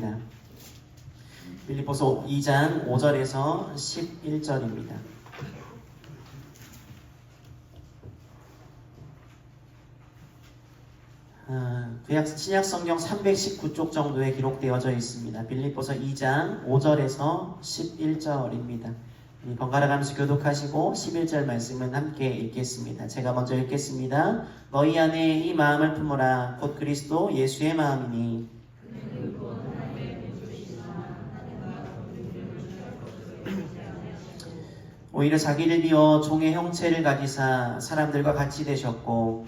말씀입니다. 빌립보서 2장 5절에서 11절입니다. 신약 성경 319쪽 정도에 기록되어져 있습니다. 빌립보서 2장 5절에서 11절입니다. 번갈아 가면서 교독하시고 11절 말씀은 함께 읽겠습니다. 제가 먼저 읽겠습니다. 너희 안에 이 마음을 품으라. 곧 그리스도 예수의 마음이니 오히려 자기를 비워 종의 형체를 가지사 사람들과 같이 되셨고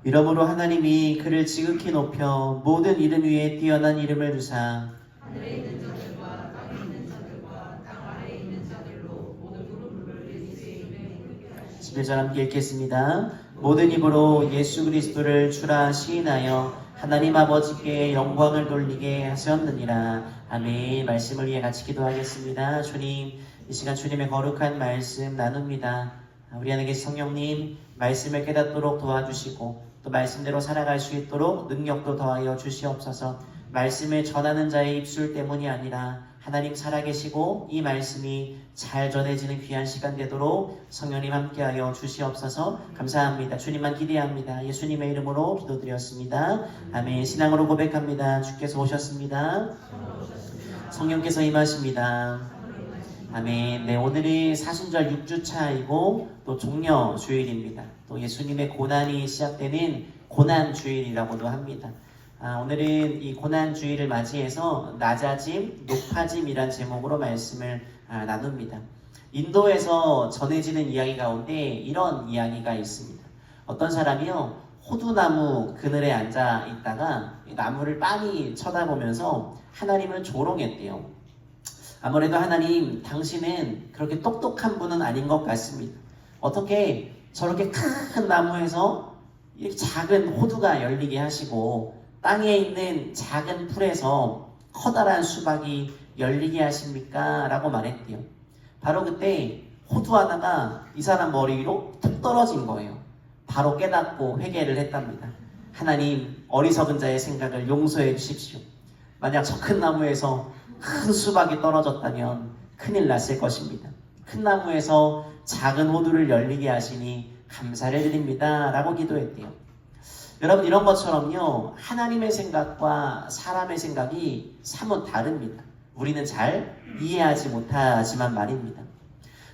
이러므로 하나님이 그를 지극히 높여 모든 이름 위에 뛰어난 이름을 주사 하늘에 있는 자들과 땅에 있는 자들과 땅 아래에 있는 자들로 모든 무릎을 예수의 이름에 꿇게 하시고 11절 함께 읽겠습니다. 모든 입으로 예수 그리스도를 주라 시인하여 하나님 아버지께 영광을 돌리게 하셨느니라. 아멘. 말씀을 위해 같이 기도하겠습니다. 주님, 이 시간 주님의 거룩한 말씀 나눕니다. 우리 안에 계신 성령님, 말씀을 깨닫도록 도와주시고 또 말씀대로 살아갈 수 있도록 능력도 더하여 주시옵소서. 말씀을 전하는 자의 입술 때문이 아니라 하나님 살아계시고 이 말씀이 잘 전해지는 귀한 시간 되도록 성령님 함께하여 주시옵소서. 감사합니다. 주님만 기대합니다. 예수님의 이름으로 기도드렸습니다. 아멘. 신앙으로 고백합니다. 주께서 오셨습니다. 성령께서 임하십니다. 아멘. 네, 오늘이 사순절 6주차이고 또 종려 주일입니다. 또 예수님의 고난이 시작되는 고난 주일이라고도 합니다. 오늘은 이 고난 주일을 맞이해서 낮아짐, 높아짐이란 제목으로 말씀을 나눕니다. 인도에서 전해지는 이야기 가운데 이런 이야기가 있습니다. 어떤 사람이요, 호두나무 그늘에 앉아 있다가 나무를 빤히 쳐다보면서 하나님을 조롱했대요. 아무래도 하나님, 당신은 그렇게 똑똑한 분은 아닌 것 같습니다. 어떻게 저렇게 큰 나무에서 이렇게 작은 호두가 열리게 하시고 땅에 있는 작은 풀에서 커다란 수박이 열리게 하십니까? 라고 말했대요. 바로 그때 호두 하나가 이 사람 머리 위로 툭 떨어진 거예요. 바로 깨닫고 회개를 했답니다. 하나님, 어리석은 자의 생각을 용서해 주십시오. 만약 저 큰 나무에서 큰 수박이 떨어졌다면 큰일 났을 것입니다. 큰 나무에서 작은 호두를 열리게 하시니 감사를 드립니다. 라고 기도했대요. 여러분, 이런 것처럼요, 하나님의 생각과 사람의 생각이 사뭇 다릅니다. 우리는 잘 이해하지 못하지만 말입니다.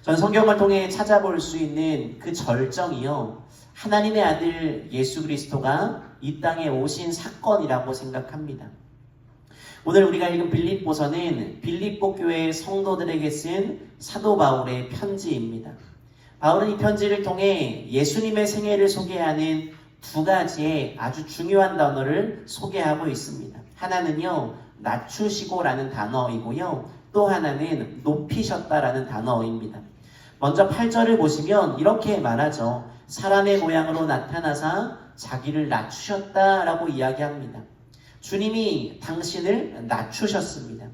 저는 성경을 통해 찾아볼 수 있는 그 절정이요, 하나님의 아들 예수 그리스도가 이 땅에 오신 사건이라고 생각합니다. 오늘 우리가 읽은 빌립보서는 빌립보 교회의 성도들에게 쓴 사도 바울의 편지입니다. 바울은 이 편지를 통해 예수님의 생애를 소개하는 두 가지의 아주 중요한 단어를 소개하고 있습니다. 하나는요, 낮추시고라는 단어이고요, 또 하나는 높이셨다라는 단어입니다. 먼저 8절을 보시면 이렇게 말하죠. 사람의 모양으로 나타나사 자기를 낮추셨다라고 이야기합니다. 주님이 당신을 낮추셨습니다.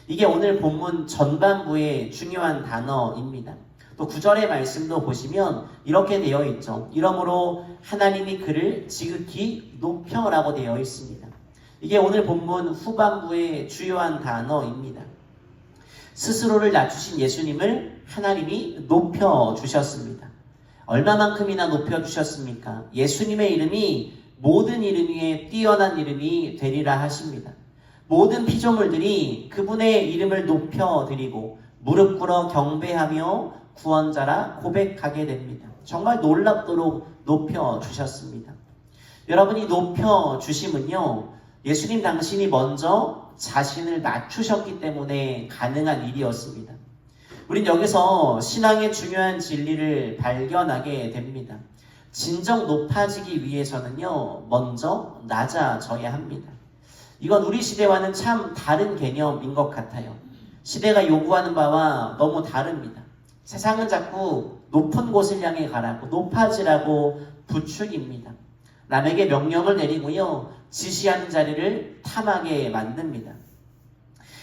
이게 오늘 본문 전반부의 중요한 단어입니다. 또 9절의 말씀도 보시면 이렇게 되어 있죠. 이러므로 하나님이 그를 지극히 높여라고 되어 있습니다. 이게 오늘 본문 후반부의 주요한 단어입니다. 스스로를 낮추신 예수님을 하나님이 높여주셨습니다. 얼마만큼이나 높여주셨습니까? 예수님의 이름이 모든 이름 위에 뛰어난 이름이 되리라 하십니다. 모든 피조물들이 그분의 이름을 높여드리고 무릎 꿇어 경배하며 구원자라 고백하게 됩니다. 정말 놀랍도록 높여주셨습니다. 여러분이 높여주심은요, 예수님 당신이 먼저 자신을 낮추셨기 때문에 가능한 일이었습니다. 우린 여기서 신앙의 중요한 진리를 발견하게 됩니다. 진정 높아지기 위해서는요, 먼저 낮아져야 합니다. 이건 우리 시대와는 참 다른 개념인 것 같아요. 시대가 요구하는 바와 너무 다릅니다. 세상은 자꾸 높은 곳을 향해 가라고, 높아지라고 부추깁니다. 남에게 명령을 내리고요, 지시하는 자리를 탐하게 만듭니다.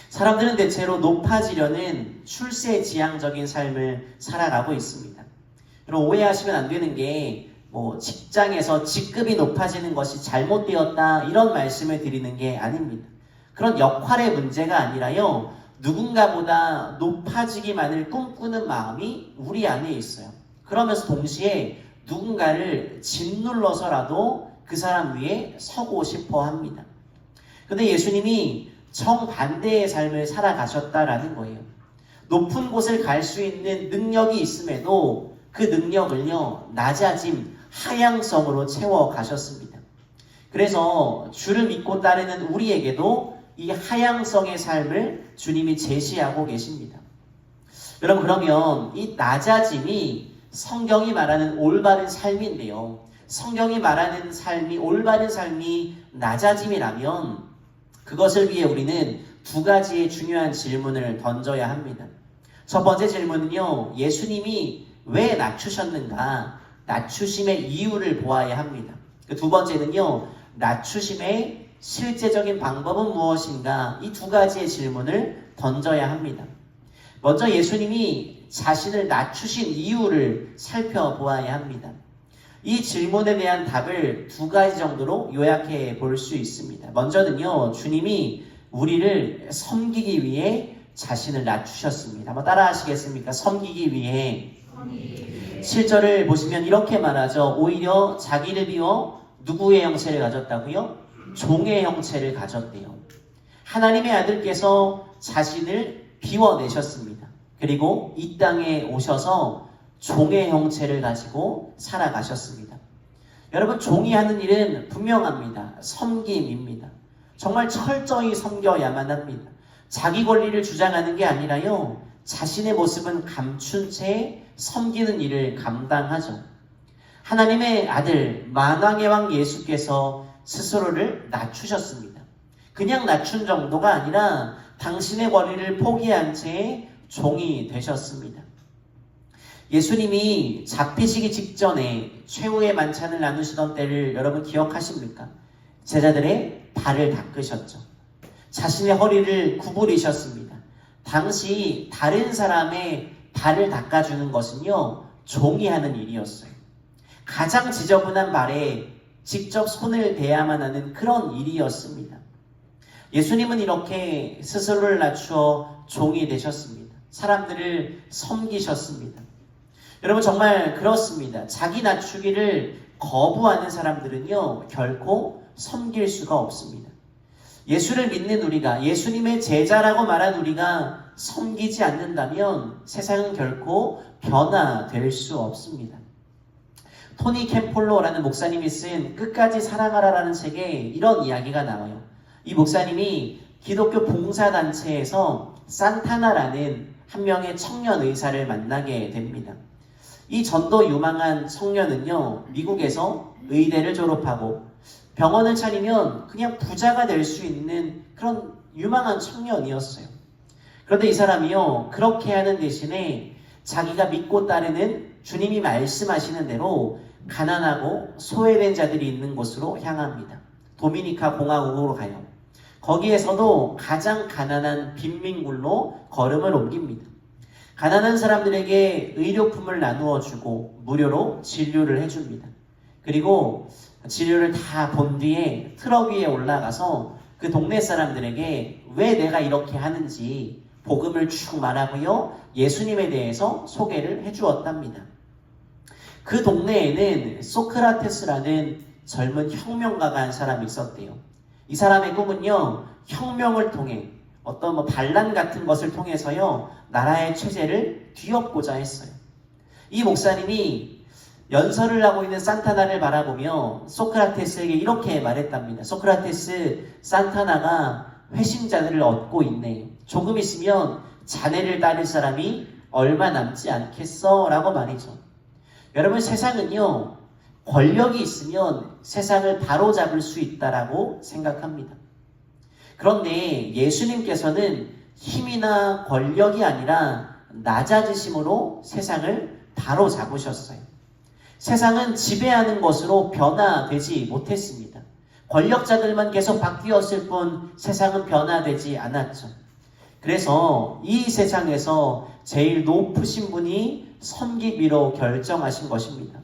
사람들은 대체로 높아지려는 출세지향적인 삶을 살아가고 있습니다. 여러분, 오해하시면 안 되는 게 뭐 직장에서 직급이 높아지는 것이 잘못되었다 이런 말씀을 드리는 게 아닙니다. 그런 역할의 문제가 아니라요. 누군가보다 높아지기만을 꿈꾸는 마음이 우리 안에 있어요. 그러면서 동시에 누군가를 짓눌러서라도 그 사람 위에 서고 싶어 합니다. 근데 예수님이 정반대의 삶을 살아가셨다라는 거예요. 높은 곳을 갈 수 있는 능력이 있음에도 그 능력을요, 낮아짐, 하향성으로 채워가셨습니다. 그래서 주를 믿고 따르는 우리에게도 이 하향성의 삶을 주님이 제시하고 계십니다. 여러분, 그러면 이 낮아짐이 성경이 말하는 올바른 삶인데요. 성경이 말하는 삶이, 올바른 삶이 낮아짐이라면 그것을 위해 우리는 두 가지의 중요한 질문을 던져야 합니다. 첫 번째 질문은요, 예수님이 왜 낮추셨는가? 낮추심의 이유를 보아야 합니다. 두 번째는요, 낮추심의 실제적인 방법은 무엇인가? 이 두 가지의 질문을 던져야 합니다. 먼저 예수님이 자신을 낮추신 이유를 살펴보아야 합니다. 이 질문에 대한 답을 두 가지 정도로 요약해 볼 수 있습니다. 먼저는요, 주님이 우리를 섬기기 위해 자신을 낮추셨습니다. 한번 따라 하시겠습니까? 섬기기 위해. 7절을 보시면 이렇게 말하죠. 오히려 자기를 비워 누구의 형체를 가졌다고요? 종의 형체를 가졌대요. 하나님의 아들께서 자신을 비워내셨습니다. 그리고 이 땅에 오셔서 종의 형체를 가지고 살아가셨습니다. 여러분, 종이 하는 일은 분명합니다. 섬김입니다. 정말 철저히 섬겨야만 합니다. 자기 권리를 주장하는 게 아니라요, 자신의 모습은 감춘 채 섬기는 일을 감당하죠. 하나님의 아들 만왕의 왕 예수께서 스스로를 낮추셨습니다. 그냥 낮춘 정도가 아니라 당신의 권리를 포기한 채 종이 되셨습니다. 예수님이 잡히시기 직전에 최후의 만찬을 나누시던 때를 여러분 기억하십니까? 제자들의 발을 닦으셨죠. 자신의 허리를 구부리셨습니다. 당시 다른 사람의 발을 닦아주는 것은요, 종이 하는 일이었어요. 가장 지저분한 발에 직접 손을 대야만 하는 그런 일이었습니다. 예수님은 이렇게 스스로를 낮추어 종이 되셨습니다. 사람들을 섬기셨습니다. 여러분, 정말 그렇습니다. 자기 낮추기를 거부하는 사람들은요, 결코 섬길 수가 없습니다. 예수를 믿는 우리가, 예수님의 제자라고 말한 우리가 섬기지 않는다면 세상은 결코 변화될 수 없습니다. 토니 캠폴로라는 목사님이 쓴 끝까지 사랑하라라는 책에 이런 이야기가 나와요. 이 목사님이 기독교 봉사단체에서 산타나라는 한 명의 청년 의사를 만나게 됩니다. 이 전도 유망한 청년은요, 미국에서 의대를 졸업하고 병원을 차리면 그냥 부자가 될 수 있는 그런 유망한 청년이었어요. 그런데 이 사람이요, 그렇게 하는 대신에 자기가 믿고 따르는 주님이 말씀하시는 대로 가난하고 소외된 자들이 있는 곳으로 향합니다. 도미니카 공화국으로 가요. 거기에서도 가장 가난한 빈민굴로 걸음을 옮깁니다. 가난한 사람들에게 의료품을 나누어 주고 무료로 진료를 해줍니다. 그리고 진료를 다 본 뒤에 트럭 위에 올라가서 그 동네 사람들에게 왜 내가 이렇게 하는지 복음을 쭉 말하고요, 예수님에 대해서 소개를 해주었답니다. 그 동네에는 소크라테스라는 젊은 혁명가가 한 사람이 있었대요. 이 사람의 꿈은요, 혁명을 통해 어떤 반란 같은 것을 통해서요, 나라의 체제를 뒤엎고자 했어요. 이 목사님이 연설을 하고 있는 산타나를 바라보며 소크라테스에게 이렇게 말했답니다. 소크라테스, 산타나가 회심자들을 얻고 있네. 조금 있으면 자네를 따를 사람이 얼마 남지 않겠어? 라고 말이죠. 여러분, 세상은요, 권력이 있으면 세상을 바로잡을 수 있다라고 생각합니다. 그런데 예수님께서는 힘이나 권력이 아니라 낮아지심으로 세상을 바로잡으셨어요. 세상은 지배하는 것으로 변화되지 못했습니다. 권력자들만 계속 바뀌었을 뿐 세상은 변화되지 않았죠. 그래서 이 세상에서 제일 높으신 분이 섬기기로 결정하신 것입니다.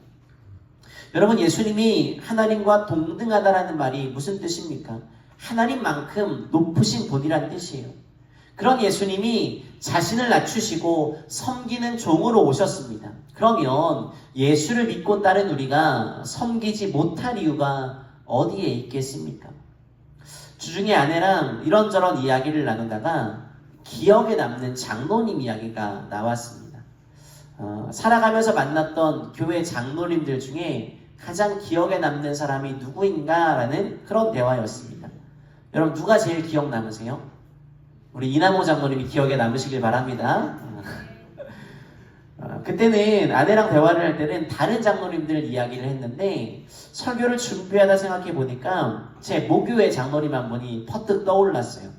여러분, 예수님이 하나님과 동등하다라는 말이 무슨 뜻입니까? 하나님만큼 높으신 분이란 뜻이에요. 그런 예수님이 자신을 낮추시고 섬기는 종으로 오셨습니다. 그러면 예수를 믿고 따른 우리가 섬기지 못할 이유가 어디에 있겠습니까? 주중에 아내랑 이런저런 이야기를 나누다가 기억에 남는 장로님 이야기가 나왔습니다. 살아가면서 만났던 교회 장로님들 중에 가장 기억에 남는 사람이 누구인가라는 그런 대화였습니다. 여러분, 누가 제일 기억 남으세요? 우리 이남호 장로님이 기억에 남으시길 바랍니다. 그때는 아내랑 대화를 할 때는 다른 장로님들 이야기를 했는데 설교를 준비하다 생각해 보니까 제 모교회 장로님 한 분이 퍼뜩 떠올랐어요.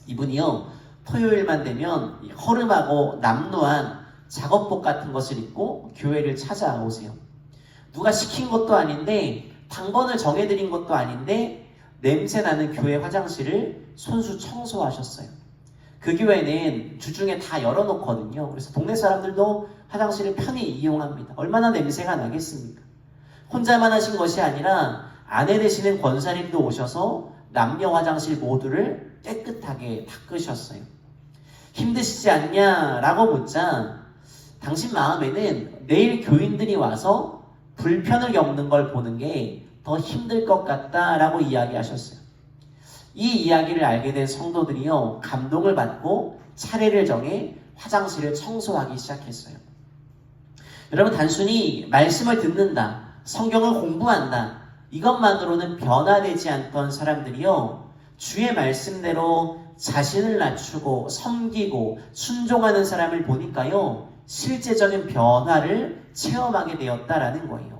이분이요, 토요일만 되면 허름하고 남루한 작업복 같은 것을 입고 교회를 찾아오세요. 누가 시킨 것도 아닌데 당번을 정해드린 것도 아닌데 냄새나는 교회 화장실을 손수 청소하셨어요. 그 교회는 주중에 다 열어놓거든요. 그래서 동네 사람들도 화장실을 편히 이용합니다. 얼마나 냄새가 나겠습니까? 혼자만 하신 것이 아니라 아내 되시는 권사님도 오셔서 남녀 화장실 모두를 깨끗하게 닦으셨어요. 힘드시지 않냐라고 묻자 당신 마음에는 내일 교인들이 와서 불편을 겪는 걸 보는 게 더 힘들 것 같다라고 이야기하셨어요. 이 이야기를 알게 된 성도들이요, 감동을 받고 차례를 정해 화장실을 청소하기 시작했어요. 여러분, 단순히 말씀을 듣는다, 성경을 공부한다, 이것만으로는 변화되지 않던 사람들이요, 주의 말씀대로 자신을 낮추고 섬기고 순종하는 사람을 보니까요, 실제적인 변화를 체험하게 되었다라는 거예요.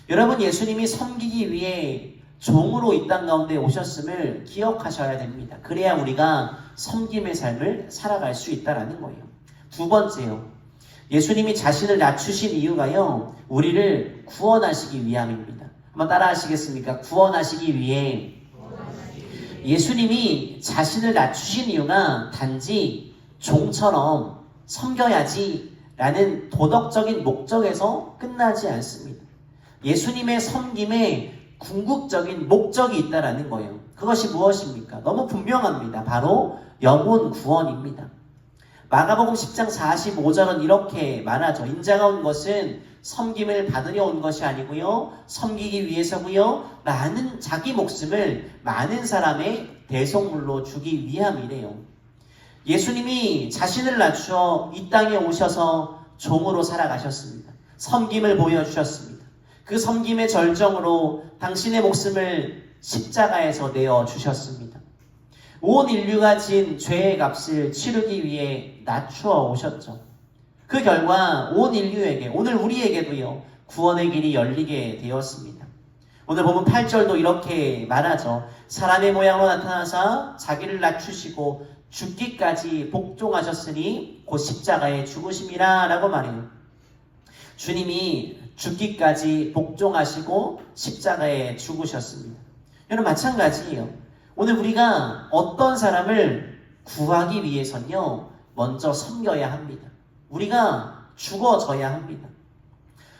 여러분, 예수님이 섬기기 위해 종으로 이 땅 가운데 오셨음을 기억하셔야 됩니다. 그래야 우리가 섬김의 삶을 살아갈 수 있다라는 거예요. 두 번째요, 예수님이 자신을 낮추신 이유가요, 우리를 구원하시기 위함입니다. 한번 따라 하시겠습니까? 구원하시기 위해. 예수님이 자신을 낮추신 이유가 단지 종처럼 섬겨야지 라는 도덕적인 목적에서 끝나지 않습니다. 예수님의 섬김에 궁극적인 목적이 있다라는 거예요. 그것이 무엇입니까? 너무 분명합니다. 바로 영혼 구원입니다. 마가복음 10장 45절은 이렇게 말하죠. 인자가 온 것은 섬김을 받으려 온 것이 아니고요, 섬기기 위해서고요, 많은 자기 목숨을 많은 사람의 대속물로 주기 위함이래요. 예수님이 자신을 낮추어 이 땅에 오셔서 종으로 살아가셨습니다. 섬김을 보여주셨습니다. 그 섬김의 절정으로 당신의 목숨을 십자가에서 내어주셨습니다. 온 인류가 진 죄의 값을 치르기 위해 낮추어 오셨죠. 그 결과 온 인류에게, 오늘 우리에게도요, 구원의 길이 열리게 되었습니다. 오늘 보면 8절도 이렇게 말하죠. 사람의 모양으로 나타나사 자기를 낮추시고 죽기까지 복종하셨으니 곧 십자가에 죽으심이라 라고 말해요. 주님이 죽기까지 복종하시고 십자가에 죽으셨습니다. 여러분, 마찬가지예요. 오늘 우리가 어떤 사람을 구하기 위해서는요, 먼저 섬겨야 합니다. 우리가 죽어져야 합니다.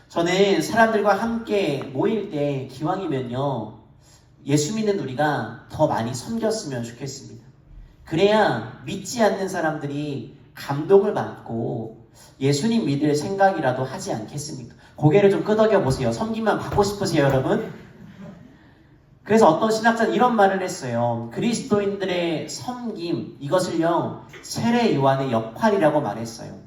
저는 사람들과 함께 모일 때 기왕이면요, 예수 믿는 우리가 더 많이 섬겼으면 좋겠습니다. 그래야 믿지 않는 사람들이 감동을 받고 예수님 믿을 생각이라도 하지 않겠습니까? 고개를 좀 끄덕여 보세요. 섬김만 받고 싶으세요, 여러분? 그래서 어떤 신학자는 이런 말을 했어요. 그리스도인들의 섬김, 이것을요, 세례 요한의 역할이라고 말했어요.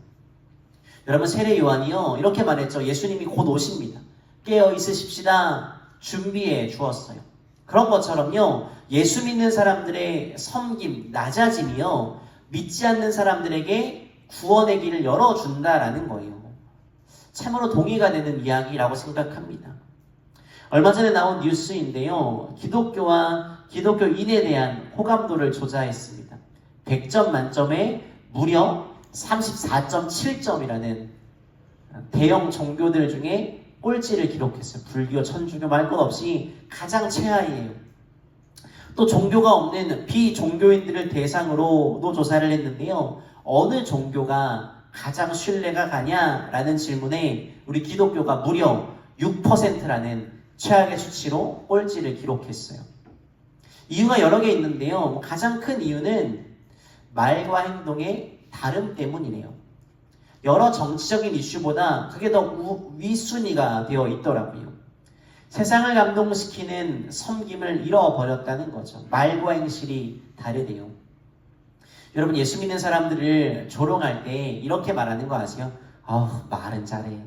여러분, 세례 요한이요, 이렇게 말했죠. 예수님이 곧 오십니다. 깨어 있으십시다. 준비해 주었어요. 그런 것처럼요, 예수 믿는 사람들의 섬김, 낮아짐이요, 믿지 않는 사람들에게 구원의 길을 열어준다라는 거예요. 참으로 동의가 되는 이야기라고 생각합니다. 얼마 전에 나온 뉴스인데요, 기독교와 기독교인에 대한 호감도를 조사했습니다. 100점 만점에 무려 34.7점이라는 대형 종교들 중에 꼴찌를 기록했어요. 불교, 천주교 말 것 없이 가장 최하위예요. 또 종교가 없는 비종교인들을 대상으로도 조사를 했는데요, 어느 종교가 가장 신뢰가 가냐라는 질문에 우리 기독교가 무려 6%라는 최악의 수치로 꼴찌를 기록했어요. 이유가 여러 개 있는데요. 가장 큰 이유는 말과 행동의 다름 때문이네요. 여러 정치적인 이슈보다 그게 더 위순위가 되어 있더라고요. 세상을 감동시키는 섬김을 잃어버렸다는 거죠. 말과 행실이 다르대요. 여러분, 예수 믿는 사람들을 조롱할 때 이렇게 말하는 거 아세요? 말은 잘해.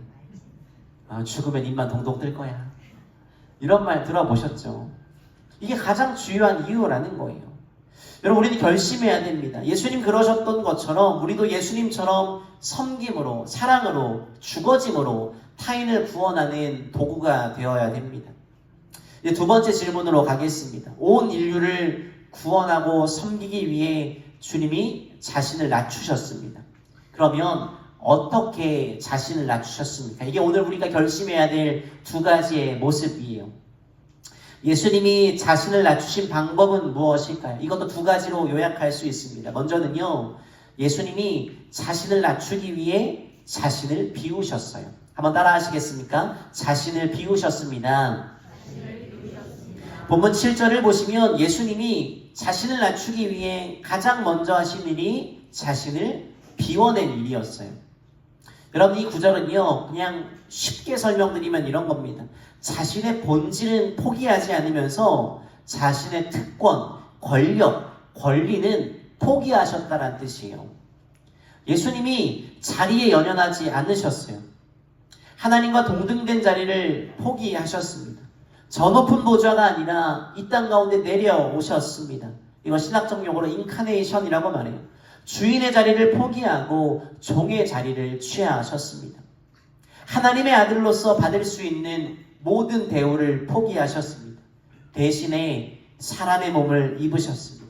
죽으면 입만 동동 뜰 거야. 이런 말 들어보셨죠? 이게 가장 주요한 이유라는 거예요. 여러분, 우리는 결심해야 됩니다. 예수님 그러셨던 것처럼 우리도 예수님처럼 섬김으로, 사랑으로, 주거짐으로 타인을 구원하는 도구가 되어야 됩니다. 이제 두 번째 질문으로 가겠습니다. 온 인류를 구원하고 섬기기 위해 주님이 자신을 낮추셨습니다. 그러면 어떻게 자신을 낮추셨습니까? 이게 오늘 우리가 결심해야 될 두 가지의 모습이에요. 예수님이 자신을 낮추신 방법은 무엇일까요? 이것도 두 가지로 요약할 수 있습니다. 먼저는요, 예수님이 자신을 낮추기 위해 자신을 비우셨어요. 한번 따라 하시겠습니까? 자신을 비우셨습니다. 본문 7절을 보시면 예수님이 자신을 낮추기 위해 가장 먼저 하신 일이 자신을 비워낸 일이었어요. 여러분, 이 구절은요, 그냥 쉽게 설명드리면 이런 겁니다. 자신의 본질은 포기하지 않으면서 자신의 특권, 권력, 권리는 포기하셨다는 뜻이에요. 예수님이 자리에 연연하지 않으셨어요. 하나님과 동등된 자리를 포기하셨습니다. 저 높은 보좌가 아니라 이 땅 가운데 내려오셨습니다. 이건 신학적 용어로 인카네이션이라고 말해요. 주인의 자리를 포기하고 종의 자리를 취하셨습니다. 하나님의 아들로서 받을 수 있는 모든 대우를 포기하셨습니다. 대신에 사람의 몸을 입으셨습니다.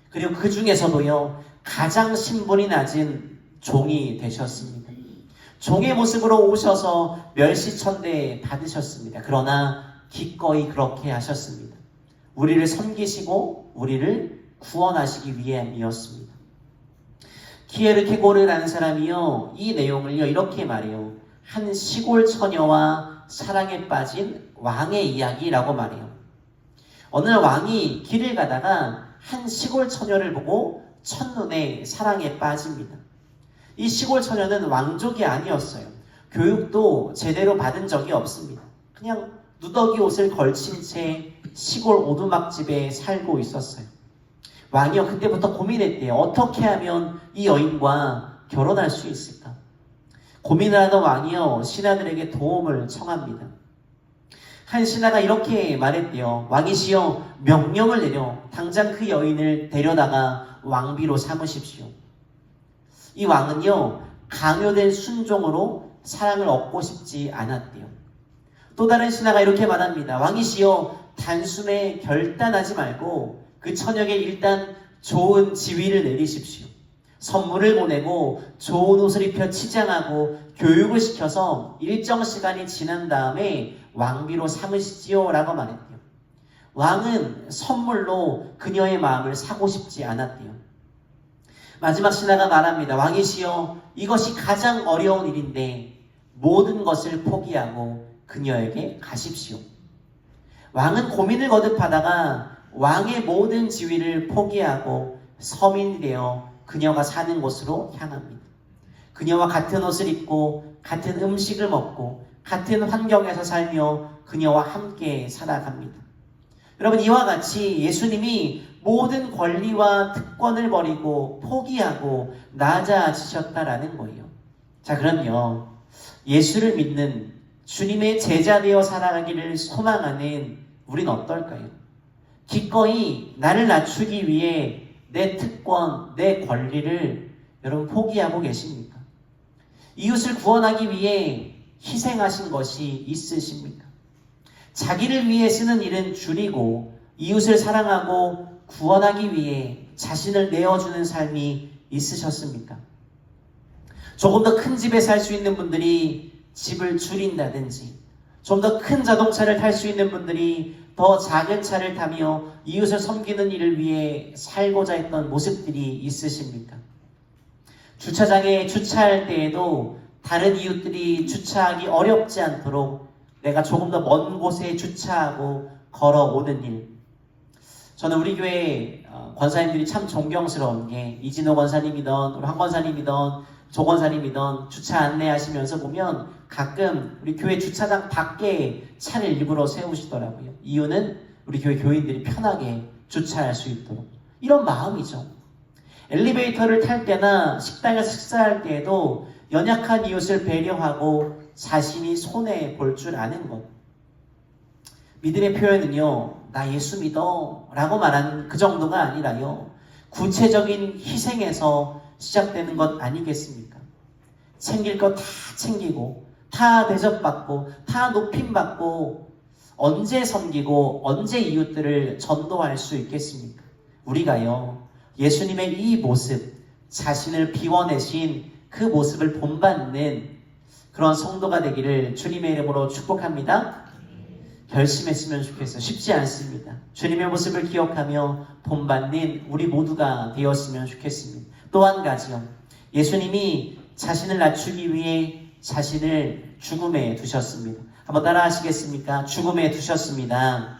그리고 그 중에서도요, 가장 신분이 낮은 종이 되셨습니다. 종의 모습으로 오셔서 멸시천대 받으셨습니다. 그러나 기꺼이 그렇게 하셨습니다. 우리를 섬기시고 우리를 구원하시기 위함이었습니다. 키에르케고르라는 사람이요, 이 내용을요 이렇게 말해요. 한 시골 처녀와 사랑에 빠진 왕의 이야기라고 말해요. 어느 날 왕이 길을 가다가 한 시골 처녀를 보고 첫눈에 사랑에 빠집니다. 이 시골 처녀는 왕족이 아니었어요. 교육도 제대로 받은 적이 없습니다. 그냥 누더기 옷을 걸친 채 시골 오두막집에 살고 있었어요. 왕이요, 그때부터 고민했대요. 어떻게 하면 이 여인과 결혼할 수 있을까? 고민을 하던 왕이요, 신하들에게 도움을 청합니다. 한 신하가 이렇게 말했대요. 왕이시여, 명령을 내려 당장 그 여인을 데려다가 왕비로 삼으십시오. 이 왕은요, 강요된 순종으로 사랑을 얻고 싶지 않았대요. 또 다른 신하가 이렇게 말합니다. 왕이시여, 단숨에 결단하지 말고 그 처녀에게 일단 좋은 지위를 내리십시오. 선물을 보내고 좋은 옷을 입혀 치장하고 교육을 시켜서 일정 시간이 지난 다음에 왕비로 삼으시지요 라고 말했대요. 왕은 선물로 그녀의 마음을 사고 싶지 않았대요. 마지막 신하가 말합니다. 왕이시여, 이것이 가장 어려운 일인데 모든 것을 포기하고 그녀에게 가십시오. 왕은 고민을 거듭하다가 왕의 모든 지위를 포기하고 서민이 되어 그녀가 사는 곳으로 향합니다. 그녀와 같은 옷을 입고 같은 음식을 먹고 같은 환경에서 살며 그녀와 함께 살아갑니다. 여러분, 이와 같이 예수님이 모든 권리와 특권을 버리고 포기하고 낮아지셨다라는 거예요. 자, 그럼요, 예수를 믿는 주님의 제자 되어 살아가기를 소망하는 우린 어떨까요? 기꺼이 나를 낮추기 위해 내 특권, 내 권리를 여러분 포기하고 계십니까? 이웃을 구원하기 위해 희생하신 것이 있으십니까? 자기를 위해 쓰는 일은 줄이고 이웃을 사랑하고 구원하기 위해 자신을 내어주는 삶이 있으셨습니까? 조금 더 큰 집에 살 수 있는 분들이 집을 줄인다든지, 좀 더 큰 자동차를 탈 수 있는 분들이 더 작은 차를 타며 이웃을 섬기는 일을 위해 살고자 했던 모습들이 있으십니까? 주차장에 주차할 때에도 다른 이웃들이 주차하기 어렵지 않도록 내가 조금 더 먼 곳에 주차하고 걸어오는 일. 저는 우리 교회 권사님들이 참 존경스러운 게 이진호 권사님이든 우리 황 권사님이든 조 권사님이든 주차 안내하시면서 보면 가끔 우리 교회 주차장 밖에 차를 일부러 세우시더라고요. 이유는 우리 교회 교인들이 편하게 주차할 수 있도록. 이런 마음이죠. 엘리베이터를 탈 때나 식당에서 식사할 때에도 연약한 이웃을 배려하고 자신이 손해 볼 줄 아는 것. 믿음의 표현은요, 나 예수 믿어 라고 말하는 그 정도가 아니라요, 구체적인 희생에서 시작되는 것 아니겠습니까? 챙길 거 다 챙기고 다 대접받고 다 높임받고 언제 섬기고 언제 이웃들을 전도할 수 있겠습니까? 우리가요, 예수님의 이 모습, 자신을 비워내신 그 모습을 본받는 그런 성도가 되기를 주님의 이름으로 축복합니다. 결심했으면 좋겠어요. 쉽지 않습니다. 주님의 모습을 기억하며 본받는 우리 모두가 되었으면 좋겠습니다. 또 한 가지요, 예수님이 자신을 낮추기 위해 자신을 죽음에 두셨습니다. 한번 따라 하시겠습니까? 죽음에 두셨습니다.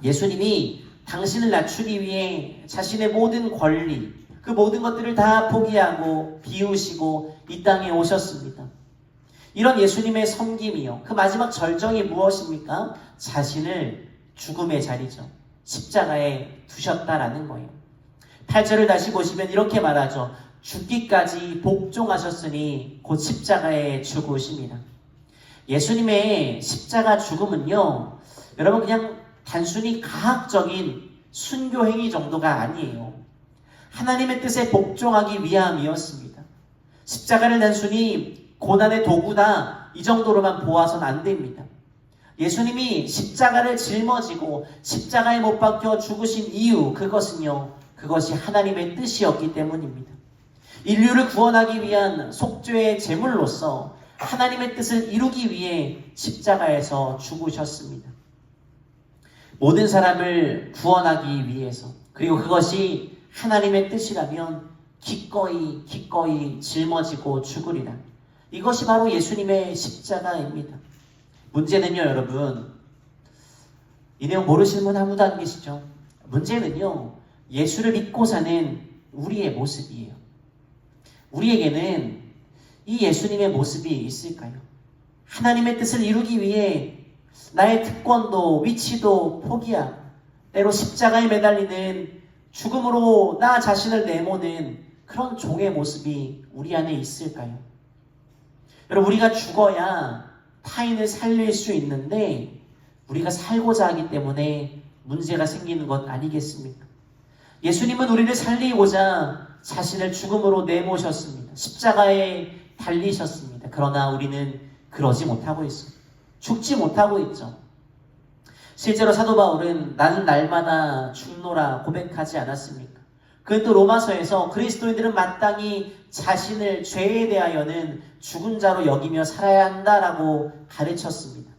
예수님이 당신을 낮추기 위해 자신의 모든 권리, 그 모든 것들을 다 포기하고 비우시고 이 땅에 오셨습니다. 이런 예수님의 섬김이요, 그 마지막 절정이 무엇입니까? 자신을 죽음의 자리죠. 십자가에 두셨다라는 거예요. 8절을 다시 보시면 이렇게 말하죠. 죽기까지 복종하셨으니 곧 십자가에 죽으십니다. 예수님의 십자가 죽음은요, 여러분 그냥 단순히 가학적인 순교 행위 정도가 아니에요. 하나님의 뜻에 복종하기 위함이었습니다. 십자가를 단순히 고난의 도구다 이 정도로만 보아서는 안 됩니다. 예수님이 십자가를 짊어지고 십자가에 못 박혀 죽으신 이유, 그것이 하나님의 뜻이었기 때문입니다. 인류를 구원하기 위한 속죄의 제물로서 하나님의 뜻을 이루기 위해 십자가에서 죽으셨습니다. 모든 사람을 구원하기 위해서, 그리고 그것이 하나님의 뜻이라면 기꺼이 짊어지고 죽으리라. 이것이 바로 예수님의 십자가입니다. 문제는요, 여러분, 이 내용 모르시는 분 아무도 안 계시죠? 문제는요, 예수를 믿고 사는 우리의 모습이에요. 우리에게는 이 예수님의 모습이 있을까요? 하나님의 뜻을 이루기 위해 나의 특권도 위치도 포기하고 때로 십자가에 매달리는 죽음으로 나 자신을 내모는 그런 종의 모습이 우리 안에 있을까요? 여러분, 우리가 죽어야 타인을 살릴 수 있는데 우리가 살고자 하기 때문에 문제가 생기는 것 아니겠습니까? 예수님은 우리를 살리고자 자신을 죽음으로 내모셨습니다. 십자가에 달리셨습니다. 그러나 우리는 그러지 못하고 있습니다. 죽지 못하고 있죠. 실제로 사도 바울은 나는 날마다 죽노라 고백하지 않았습니까? 그는 또 로마서에서 그리스도인들은 마땅히 자신을 죄에 대하여는 죽은 자로 여기며 살아야 한다라고 가르쳤습니다.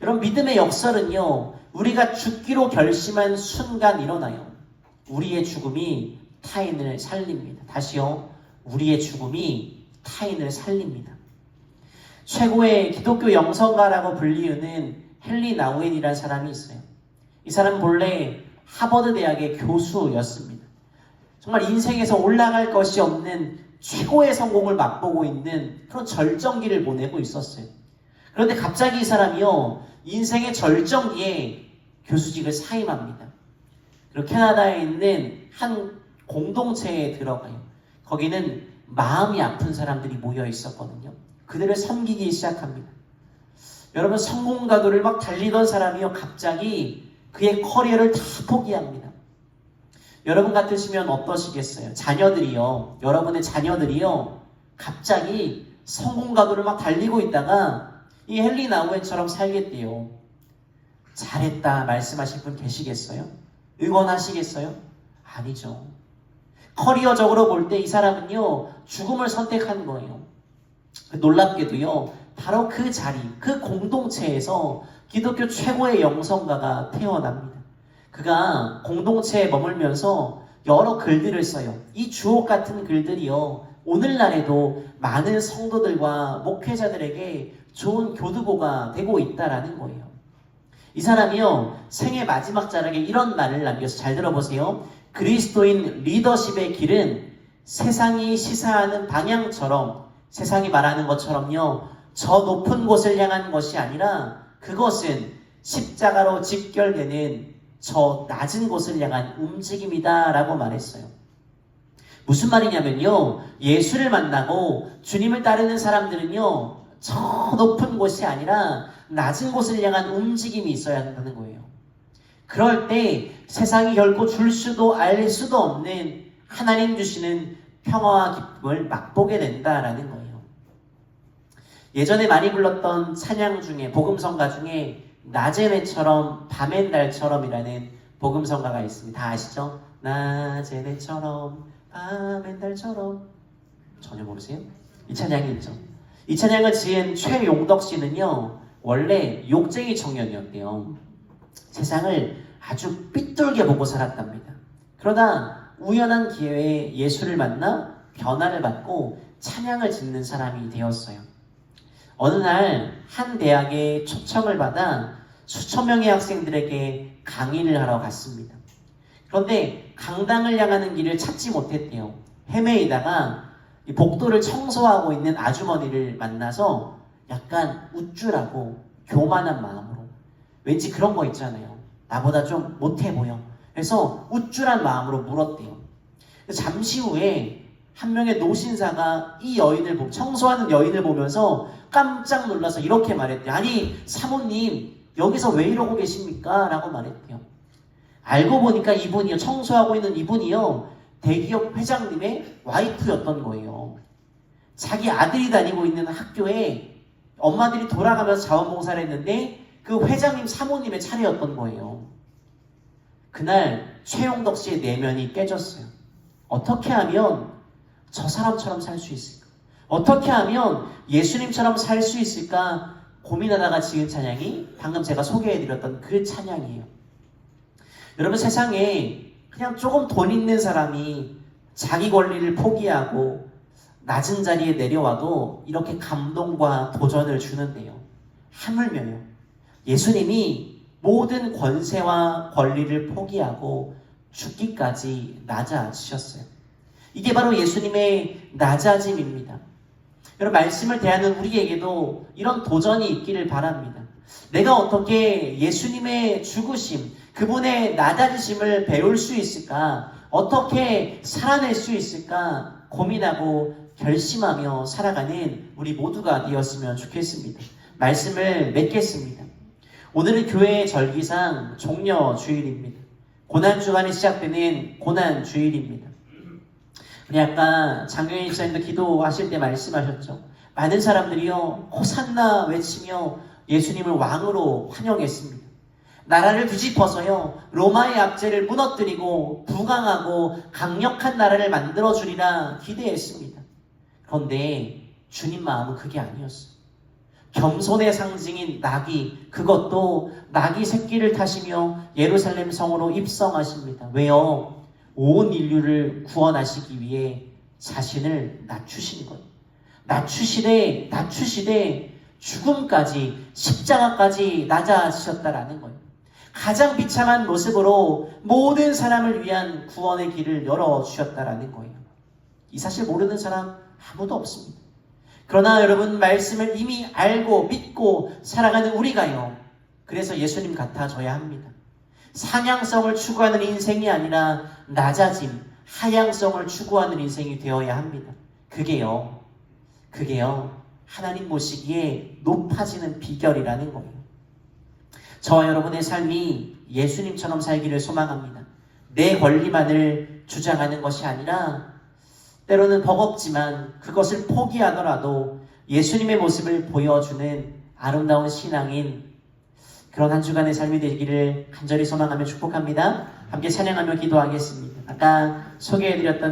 여러분, 믿음의 역설은요, 우리가 죽기로 결심한 순간 일어나요. 우리의 죽음이 타인을 살립니다. 다시요, 우리의 죽음이 타인을 살립니다. 최고의 기독교 영성가라고 불리우는 헨리 나우엔이라는 사람이 있어요. 이 사람은 본래 하버드 대학의 교수였습니다. 정말 인생에서 올라갈 것이 없는 최고의 성공을 맛보고 있는 그런 절정기를 보내고 있었어요. 그런데 갑자기 이 사람이요, 인생의 절정기에 교수직을 사임합니다. 그리고 캐나다에 있는 한 공동체에 들어가요. 거기는 마음이 아픈 사람들이 모여 있었거든요. 그들을 섬기기 시작합니다. 여러분, 성공가도를 막 달리던 사람이요, 갑자기 그의 커리어를 다 포기합니다. 여러분 같으시면 어떠시겠어요? 여러분의 자녀들이요, 갑자기 성공가도를 막 달리고 있다가 이 헨리 나우엔처럼 살겠대요. 잘했다 말씀하실 분 계시겠어요? 응원하시겠어요? 아니죠. 커리어적으로 볼 때 이 사람은요, 죽음을 선택한 거예요. 놀랍게도요, 바로 그 자리, 그 공동체에서 기독교 최고의 영성가가 태어납니다. 그가 공동체에 머물면서 여러 글들을 써요. 이 주옥 같은 글들이요, 오늘날에도 많은 성도들과 목회자들에게 좋은 교두보가 되고 있다라는 거예요. 이 사람이요, 생애 마지막 자락에 이런 말을 남겨서 잘 들어보세요. 그리스도인 리더십의 길은 세상이 시사하는 방향처럼, 세상이 말하는 것처럼요, 저 높은 곳을 향한 것이 아니라 그것은 십자가로 직결되는 저 낮은 곳을 향한 움직임이다 라고 말했어요. 무슨 말이냐면요, 예수를 만나고 주님을 따르는 사람들은요, 저 높은 곳이 아니라 낮은 곳을 향한 움직임이 있어야 한다는 거예요. 그럴 때 세상이 결코 줄 수도 알 수도 없는 하나님 주시는 평화와 기쁨을 맛보게 된다라는 거예요. 예전에 많이 불렀던 찬양 중에, 복음성가 중에 낮의 해처럼 밤의 달처럼이라는 복음성가가 있습니다. 다 아시죠? 낮의 해처럼 밤의 달처럼. 전혀 모르세요? 이 찬양이 있죠. 이 찬양을 지은 최용덕 씨는요, 원래 욕쟁이 청년이었대요. 세상을 아주 삐뚤게 보고 살았답니다. 그러다 우연한 기회에 예수를 만나 변화를 받고 찬양을 짓는 사람이 되었어요. 어느 날 한 대학에 초청을 받아 수천 명의 학생들에게 강의를 하러 갔습니다. 그런데 강당을 향하는 길을 찾지 못했대요. 헤매이다가 복도를 청소하고 있는 아주머니를 만나서 약간 우쭐하고 교만한 마음으로, 왠지 그런 거 있잖아요. 나보다 좀 못해 보여. 그래서 우쭐한 마음으로 물었대요. 잠시 후에 한 명의 노신사가 이 여인을 청소하는 여인을 보면서 깜짝 놀라서 이렇게 말했대요. 아니 사모님, 여기서 왜 이러고 계십니까? 라고 말했대요. 알고 보니까 이분이요, 청소하고 있는 이분이요, 대기업 회장님의 와이프였던 거예요. 자기 아들이 다니고 있는 학교에 엄마들이 돌아가면서 자원봉사를 했는데 그 회장님 사모님의 차례였던 거예요. 그날 최용덕 씨의 내면이 깨졌어요. 어떻게 하면 저 사람처럼 살 수 있을까? 어떻게 하면 예수님처럼 살 수 있을까? 고민하다가 지은 찬양이 방금 제가 소개해드렸던 그 찬양이에요. 여러분, 세상에 그냥 조금 돈 있는 사람이 자기 권리를 포기하고 낮은 자리에 내려와도 이렇게 감동과 도전을 주는데요. 하물며요, 예수님이 모든 권세와 권리를 포기하고 죽기까지 낮아지셨어요. 이게 바로 예수님의 낮아짐입니다. 여러분, 말씀을 대하는 우리에게도 이런 도전이 있기를 바랍니다. 내가 어떻게 예수님의 죽으심, 그분의 낮아지심을 배울 수 있을까? 어떻게 살아낼 수 있을까? 고민하고 결심하며 살아가는 우리 모두가 되었으면 좋겠습니다. 말씀을 맺겠습니다. 오늘은 교회의 절기상 종려주일입니다. 고난주간에 시작되는 고난주일입니다. 우리 아까 장경희 집사님도 기도하실 때 말씀하셨죠. 많은 사람들이요, 호산나 외치며 예수님을 왕으로 환영했습니다. 나라를 뒤집어서요, 로마의 압제를 무너뜨리고 부강하고 강력한 나라를 만들어주리라 기대했습니다. 그런데 주님 마음은 그게 아니었어요. 겸손의 상징인 나귀, 그것도 나귀 새끼를 타시며 예루살렘 성으로 입성하십니다. 왜요? 온 인류를 구원하시기 위해 자신을 낮추신 거예요. 낮추시되 죽음까지, 십자가까지 낮아지셨다라는 거예요. 가장 비참한 모습으로 모든 사람을 위한 구원의 길을 열어주셨다라는 거예요. 이 사실 모르는 사람 아무도 없습니다. 그러나 여러분, 말씀을 이미 알고 믿고 살아가는 우리가요, 그래서 예수님 같아져야 합니다. 상향성을 추구하는 인생이 아니라 낮아짐, 하향성을 추구하는 인생이 되어야 합니다. 그게요, 하나님 보시기에 높아지는 비결이라는 거예요. 저와 여러분의 삶이 예수님처럼 살기를 소망합니다. 내 권리만을 주장하는 것이 아니라 때로는 버겁지만 그것을 포기하더라도 예수님의 모습을 보여주는 아름다운 신앙인 그런 한 주간의 삶이 되기를 간절히 소망하며 축복합니다. 함께 찬양하며 기도하겠습니다. 아까 소개해드렸던